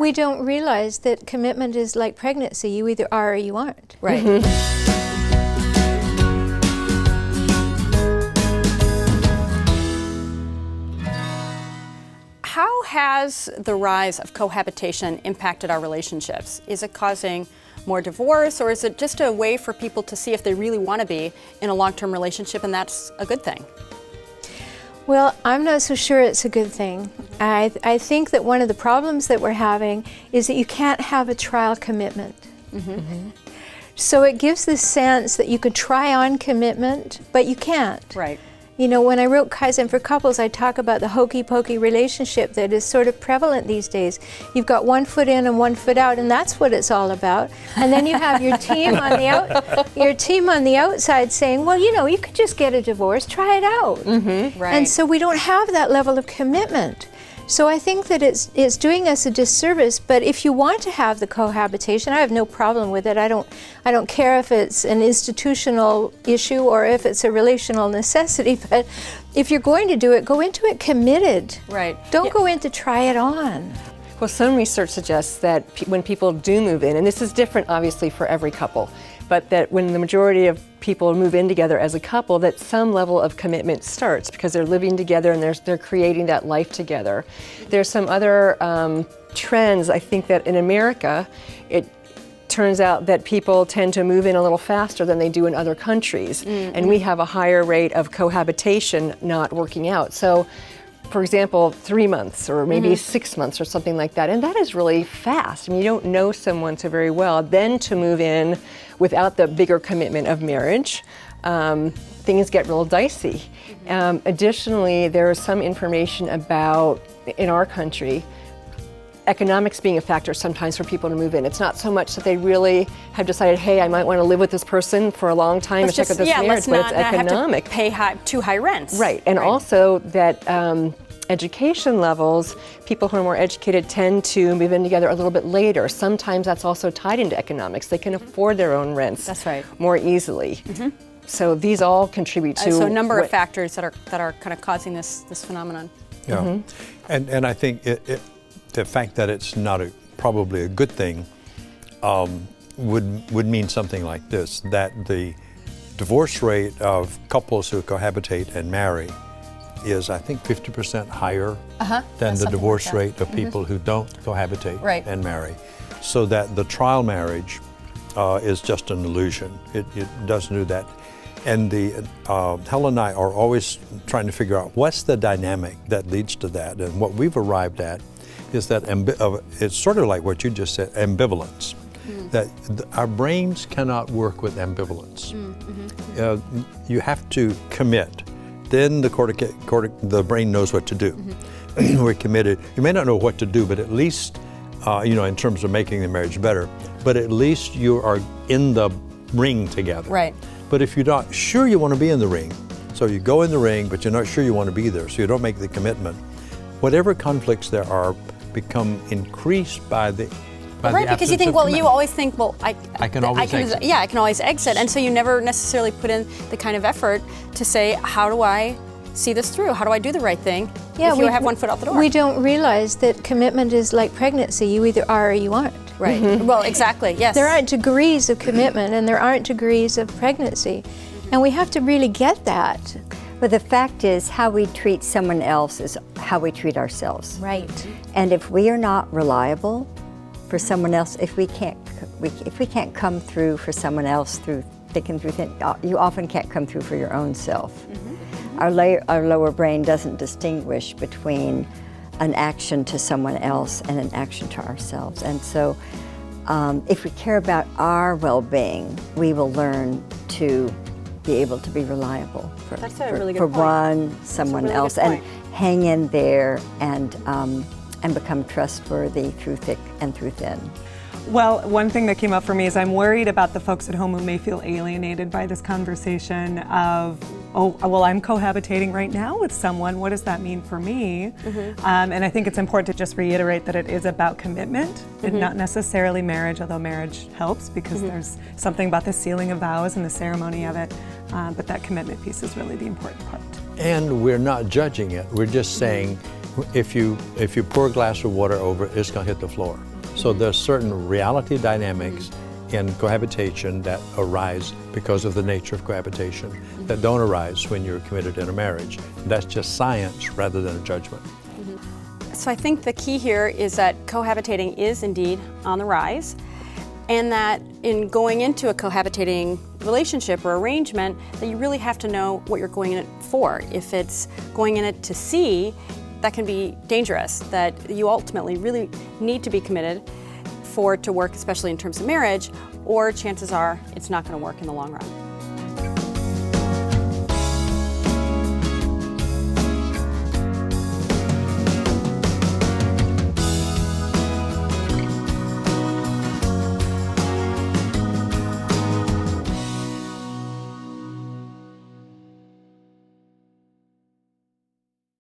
We don't realize that commitment is like pregnancy. You either are or you aren't. Right. How has the rise of cohabitation impacted our relationships? Is it causing more divorce, or is it just a way for people to see if they really want to be in a long-term relationship, and that's a good thing? Well, I'm not so sure it's a good thing. I think that one of the problems that we're having is that you can't have a trial commitment. So it gives this sense that you could try on commitment, but you can't. Right. You know, when I wrote Kaizen for Couples, I talk about the hokey-pokey relationship that is sort of prevalent these days. You've got one foot in and one foot out, and that's what it's all about. And then you have your team on the outside saying, well, you know, you could just get a divorce, try it out. Right. And so we don't have that level of commitment. So I think that it's doing us a disservice, but if you want to have the cohabitation, I have no problem with it. I don't care if it's an institutional issue or if it's a relational necessity, but if you're going to do it, go into it committed. Right. Don't go in to try it on. Well, some research suggests that when people do move in, and this is different obviously for every couple, but that when the majority of people move in together as a couple, that some level of commitment starts because they're living together and they're creating that life together. There's some other trends. I think that in America, it turns out that people tend to move in a little faster than they do in other countries, and we have a higher rate of cohabitation not working out. So, for example, 3 months or maybe 6 months or something like that. And that is really fast. I mean, you don't know someone so very well. Then to move in without the bigger commitment of marriage, things get real dicey. Additionally, there is some information about, in our country, economics being a factor sometimes for people to move in. It's not so much that they really have decided, hey, I might want to live with this person for a long time and check out this marriage, but it's economic. Have to pay too high rents. Right, and also that education levels, people who are more educated tend to move in together a little bit later. Sometimes that's also tied into economics. They can afford their own rents more easily. So these all contribute to so a number of factors that are kind of causing this phenomenon. Yeah, and I think the fact that it's not probably a good thing would mean something like this, that the divorce rate of couples who cohabitate and marry is, I think, 50% higher than the divorce rate of people who don't cohabitate and marry. So that the trial marriage is just an illusion. It doesn't do that. And Helen and I are always trying to figure out what's the dynamic that leads to that. And what we've arrived at is that it's sort of like what you just said, ambivalence. That our brains cannot work with ambivalence. You have to commit. Then the brain knows what to do. We're committed. You may not know what to do, but at least, in terms of making the marriage better, but at least you are in the ring together. Right. But if you're not sure you want to be in the ring, so you go in the ring, but you're not sure you want to be there, so you don't make the commitment, whatever conflicts there are become increased by the right, because you think, well, you always think, well, I can always exit. Yeah, I can always exit. And so you never necessarily put in the kind of effort to say, how do I see this through? How do I do the right thing if you have one foot out the door? We don't realize that commitment is like pregnancy. You either are or you aren't. Right. Well, exactly, yes. There aren't degrees of commitment and there aren't degrees of pregnancy. And we have to really get that. But the fact is, how we treat someone else is how we treat ourselves. Right. And if we are not reliable for someone else, if we can't come through for someone else through thick and through thin, you often can't come through for your own self. Our lower brain doesn't distinguish between an action to someone else and an action to ourselves. And so if we care about our well-being, we will learn to be able to be reliable for someone else, and hang in there and become trustworthy through thick and through thin. Well, one thing that came up for me is I'm worried about the folks at home who may feel alienated by this conversation of, oh, well, I'm cohabitating right now with someone. What does that mean for me? And I think it's important to just reiterate that it is about commitment and not necessarily marriage, although marriage helps because there's something about the sealing of vows and the ceremony of it. But that commitment piece is really the important part. And we're not judging it. We're just saying if you pour a glass of water over it, it's going to hit the floor. So there's certain reality dynamics in cohabitation that arise because of the nature of cohabitation that don't arise when you're committed in a marriage. That's just science rather than a judgment. So I think the key here is that cohabitating is indeed on the rise, and that in going into a cohabitating relationship or arrangement, that you really have to know what you're going in it for. If it's going in it to see, that can be dangerous, that you ultimately really need to be committed for it to work, especially in terms of marriage, or chances are it's not going to work in the long run.